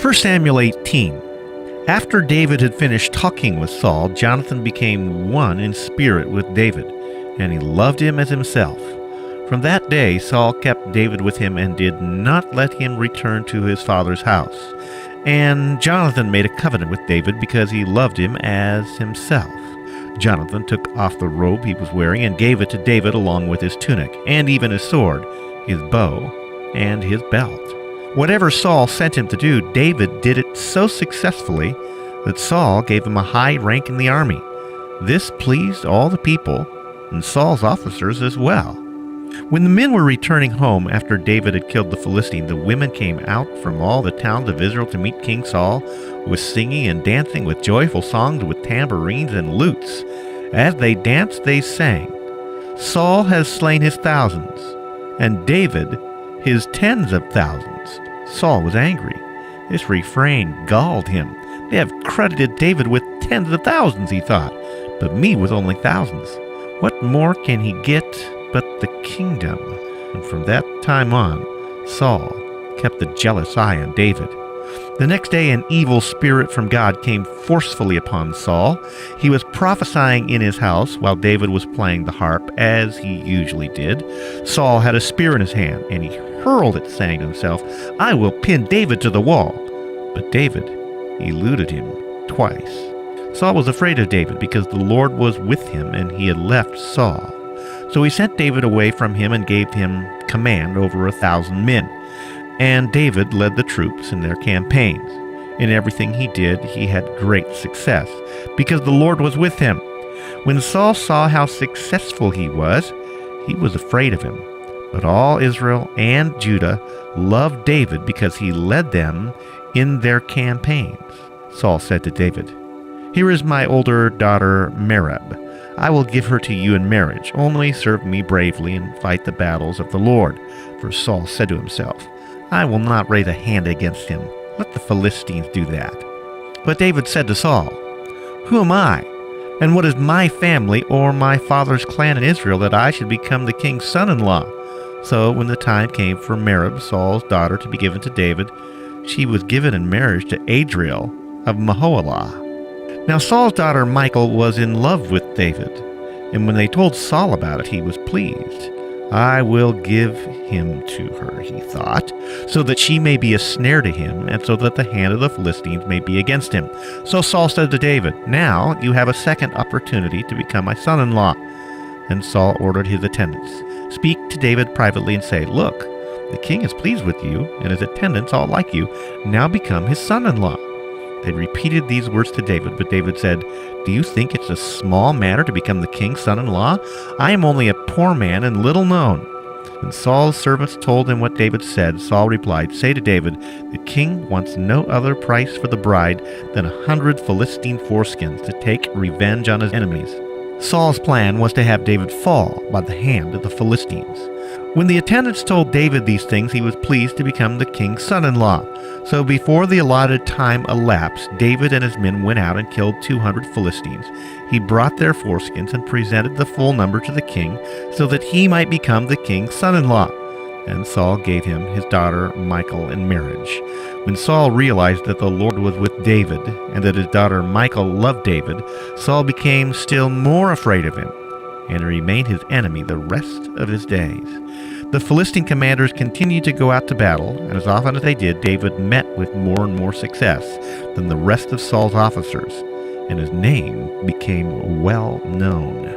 1 Samuel 18. After David had finished talking with Saul, Jonathan became one in spirit with David, and he loved him as himself. From that day Saul kept David with him and did not let him return to his father's house. And Jonathan made a covenant with David because he loved him as himself. Jonathan took off the robe he was wearing and gave it to David along with his tunic, and even his sword, his bow, and his belt. Whatever Saul sent him to do, David did it so successfully that Saul gave him a high rank in the army. This pleased all the people, and Saul's officers as well. When the men were returning home after David had killed the Philistine, the women came out from all the towns of Israel to meet King Saul, with singing and dancing, with joyful songs, with tambourines and lutes. As they danced, they sang, "Saul has slain his thousands, and David his tens of thousands." Saul was angry. This refrain galled him. They have credited David with tens of thousands, he thought, but me with only thousands. What more can he get but the kingdom? And from that time on, Saul kept a jealous eye on David. The next day, an evil spirit from God came forcefully upon Saul. He was prophesying in his house while David was playing the harp, as he usually did. Saul had a spear in his hand, and he hurled it, saying to himself, "I will pin David to the wall." But David eluded him twice. Saul was afraid of David because the Lord was with him, and he had left Saul. So he sent David away from him and gave him command over 1,000 men. And David led the troops in their campaigns. In everything he did, he had great success, because the Lord was with him. When Saul saw how successful he was afraid of him. But all Israel and Judah loved David because he led them in their campaigns. Saul said to David, "Here is my older daughter Merab. I will give her to you in marriage. Only serve me bravely and fight the battles of the Lord." For Saul said to himself, "I will not raise a hand against him. Let the Philistines do that." But David said to Saul, "Who am I? And what is my family or my father's clan in Israel that I should become the king's son-in-law?" So when the time came for Merab, Saul's daughter, to be given to David, she was given in marriage to Adriel of Maholah. Now Saul's daughter Michal was in love with David, and when they told Saul about it, he was pleased. "I will give him to her," he thought, "so that she may be a snare to him, and so that the hand of the Philistines may be against him." So Saul said to David, "Now you have a second opportunity to become my son-in-law." Then Saul ordered his attendants, "Speak to David privately and say, 'Look, the king is pleased with you, and his attendants all like you. Now become his son-in-law.'" They repeated these words to David, but David said, "Do you think it's a small matter to become the king's son-in-law? I am only a poor man and little known." When Saul's servants told him what David said, Saul replied, "Say to David, the king wants no other price for the bride than 100 Philistine foreskins to take revenge on his enemies." Saul's plan was to have David fall by the hand of the Philistines. When the attendants told David these things, he was pleased to become the king's son-in-law. So before the allotted time elapsed, David and his men went out and killed 200 Philistines. He brought their foreskins and presented the full number to the king, so that he might become the king's son-in-law. And Saul gave him his daughter Michal in marriage. When Saul realized that the Lord was with David, and that his daughter Michal loved David, Saul became still more afraid of him, and remained his enemy the rest of his days. The Philistine commanders continued to go out to battle, and as often as they did, David met with more and more success than the rest of Saul's officers, and his name became well known.